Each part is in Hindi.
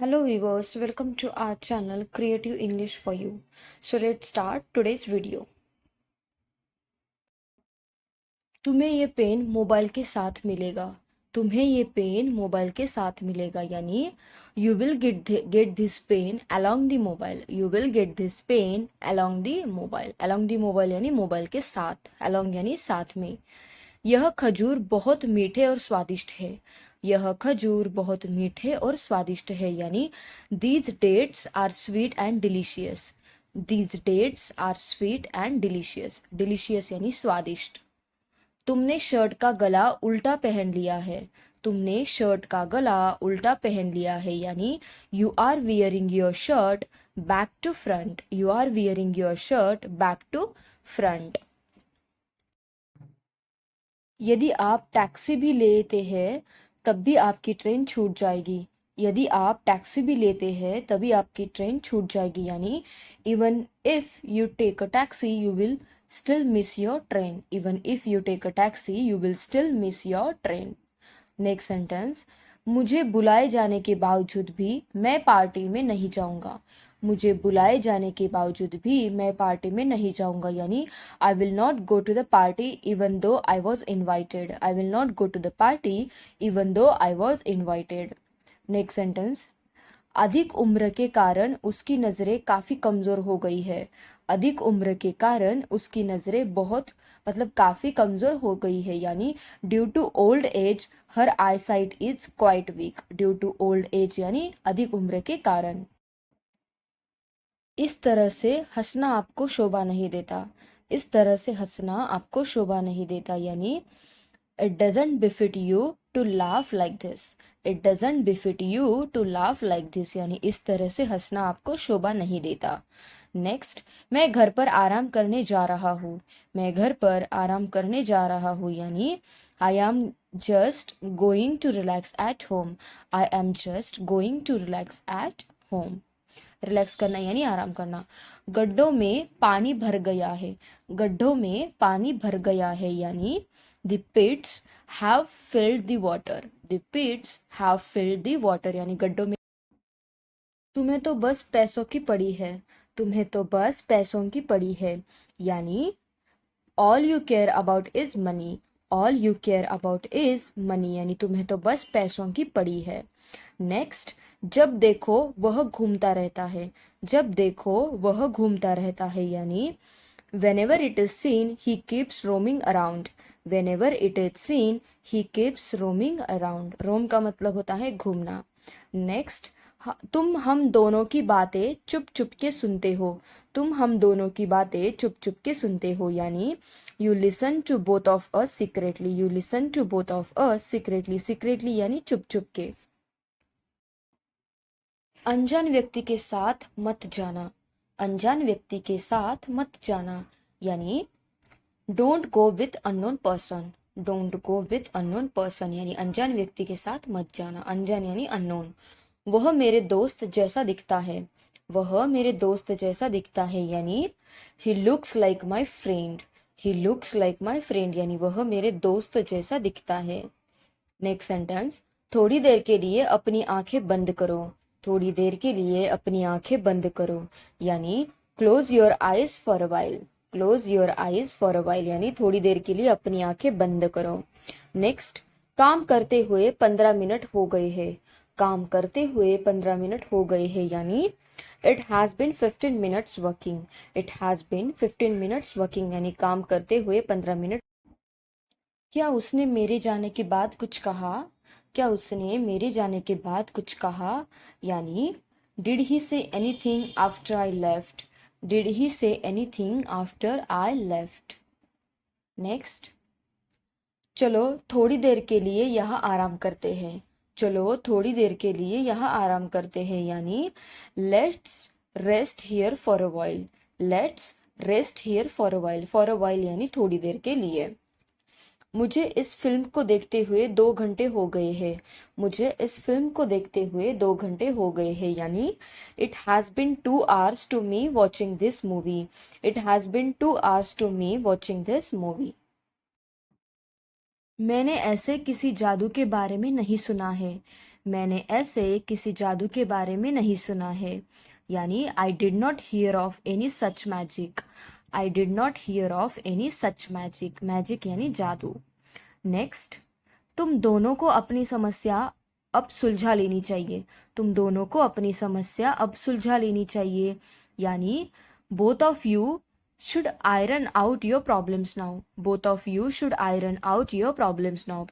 Hello viewers, welcome to our channel Creative English for You. So let's start today's video. तुम्हें ये पेन मोबाइल के साथ मिलेगा। तुम्हें ये पेन मोबाइल के साथ मिलेगा यानी you will get this pen along the mobile. You will get this pen along the mobile. Along the mobile यानी मोबाइल के साथ, along यानी साथ में। यह खजूर बहुत मीठे और स्वादिष्ट है। यह खजूर बहुत मीठे और स्वादिष्ट है यानी these dates are sweet and delicious. These dates are sweet and delicious. Delicious यानी स्वादिष्ट। तुमने शर्ट का गला उल्टा पहन लिया है। तुमने शर्ट का गला उल्टा पहन लिया है यानी you are wearing your shirt back to front. You are wearing your shirt back to front. यदि आप टैक्सी भी लेते हैं तब भी आपकी ट्रेन छूट जाएगी। यदि आप टैक्सी भी लेते हैं तभी आपकी ट्रेन छूट जाएगी यानी even if you take a taxi you will still miss your train. Even if you take a taxi you will still miss your train. Next sentence, मुझे बुलाए जाने के बावजूद भी मैं पार्टी में नहीं जाऊंगा। मुझे बुलाए जाने के बावजूद भी मैं पार्टी में नहीं जाऊंगा यानी I will not go to the party even though I was invited. I will not go to the party even though I was invited. Next sentence, अधिक उम्र के कारण उसकी नज़रें काफ़ी कमज़ोर हो गई है। अधिक उम्र के कारण उसकी नज़रें बहुत काफ़ी कमज़ोर हो गई है यानी due to old age her eyesight is quite weak. Due to old age यानी अधिक उम्र के कारण। इस तरह से हंसना आपको शोभा नहीं देता। इस तरह से हंसना आपको शोभा नहीं देता यानी it doesn't befit you to laugh like this. It doesn't befit you to laugh like this यानी इस तरह से हंसना आपको शोभा नहीं देता। नेक्स्ट, मैं घर पर आराम करने जा रहा हूँ। मैं घर पर आराम करने जा रहा हूँ यानी I am just going to relax at home. I am just going to relax at home. Relax करना यानी आराम करना। गड्ढों में पानी भर गया है। गड्ढों में पानी भर गया है यानी the pits have filled the water. The pits have filled the water यानी गड्ढों में। तुम्हें तो बस पैसों की पड़ी है। तुम्हें तो बस पैसों की पड़ी है यानी all you care about is money. All you care about is money यानी तुम्हें तो बस पैसों की पड़ी है। नेक्स्ट, जब देखो वह घूमता रहता है। जब देखो वह घूमता रहता है यानी whenever it is seen he keeps roaming around। whenever it is seen he keeps roaming around। roam का मतलब होता है घूमना। नेक्स्ट, तुम हम दोनों की बातें चुप चुप के सुनते हो। तुम हम दोनों की बातें चुप चुप के सुनते हो यानी you listen to both of us secretly. You listen to both of us secretly. Secretly यानी चुप चुप के। अनजान व्यक्ति के साथ मत जाना। अनजान व्यक्ति के साथ मत जाना यानी don't go with unknown person. Don't go with unknown person यानी अनजान व्यक्ति के साथ मत जाना। अनजान यानी अननोन। वह मेरे दोस्त जैसा दिखता है। वह मेरे दोस्त जैसा दिखता है यानी he looks like my friend. He looks like my friend यानी वह मेरे दोस्त जैसा दिखता है। नेक्स्ट सेंटेंस, थोड़ी देर के लिए अपनी आंखें बंद करो। थोड़ी देर के लिए अपनी आंखें बंद करो यानी close your eyes for a while. Close your eyes for a while यानी थोड़ी देर के लिए अपनी आंखें बंद करो। नेक्स्ट, काम करते हुए 15 मिनट हो गए हैं। काम करते हुए 15 मिनट हो गए हैं यानी it has bin 15 minutes working. It has bin 15 minutes working यानी काम करते हुए 15 मिनट। क्या उसने मेरे जाने के बाद कुछ कहा। क्या उसने मेरे जाने के बाद कुछ कहा यानी did he say anything after I left. Did he say anything after I left. Next, चलो थोड़ी देर के लिए यहाँ आराम करते हैं। चलो थोड़ी देर के लिए यहाँ आराम करते हैं यानी let's rest here for a while. Let's rest here for a while. For a while यानी थोड़ी देर के लिए। मुझे इस फिल्म को देखते हुए 2 घंटे हो गए हैं। मुझे इस फिल्म को देखते हुए 2 घंटे हो गए हैं यानी it has been 2 hours to me watching this movie. It has been 2 hours to me watching this movie. मैंने ऐसे किसी जादू के बारे में नहीं सुना है। मैंने ऐसे किसी जादू के बारे में नहीं सुना है, यानी I did not here of any such magic. I did not here of any such magic, magic यानी जादू। नेक्स्ट, तुम दोनों को अपनी समस्या अब सुलझा लेनी चाहिए। तुम दोनों को अपनी समस्या अब सुलझा लेनी चाहिए, यानी both of you should iron out your problems now. Both of you should iron out your problems now.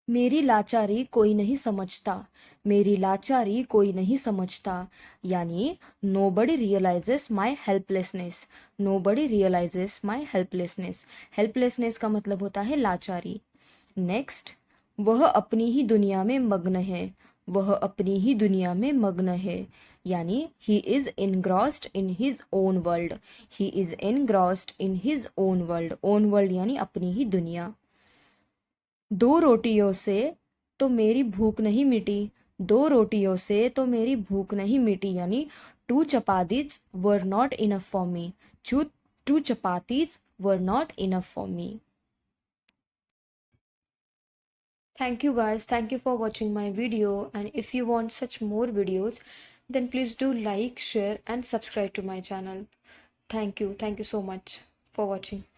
मेरी लाचारी कोई नहीं समझता। मेरी लाचारी कोई नहीं समझता, यानी नोबडी रियलाइजेस माई हेल्पलेसनेस। नोबडी रियलाइजेस माई हेल्पलेसनेस। हेल्पलेसनेस का मतलब होता है लाचारी। नेक्स्ट, वह अपनी ही दुनिया में मग्न है। वह अपनी ही दुनिया में मग्न है, यानी he is engrossed in his own world. He is engrossed in his own world. Own world यानी अपनी ही दुनिया। दो रोटियों से तो मेरी भूख नहीं मिटी। दो रोटियों से तो मेरी भूख नहीं मिटी, यानी two chapatis were not enough for me. Two chapatis were not enough for me. Thank you guys. Thank you for watching my video. And if you want such more videos, then please do like, share, and subscribe to my channel. Thank you. Thank you so much for watching.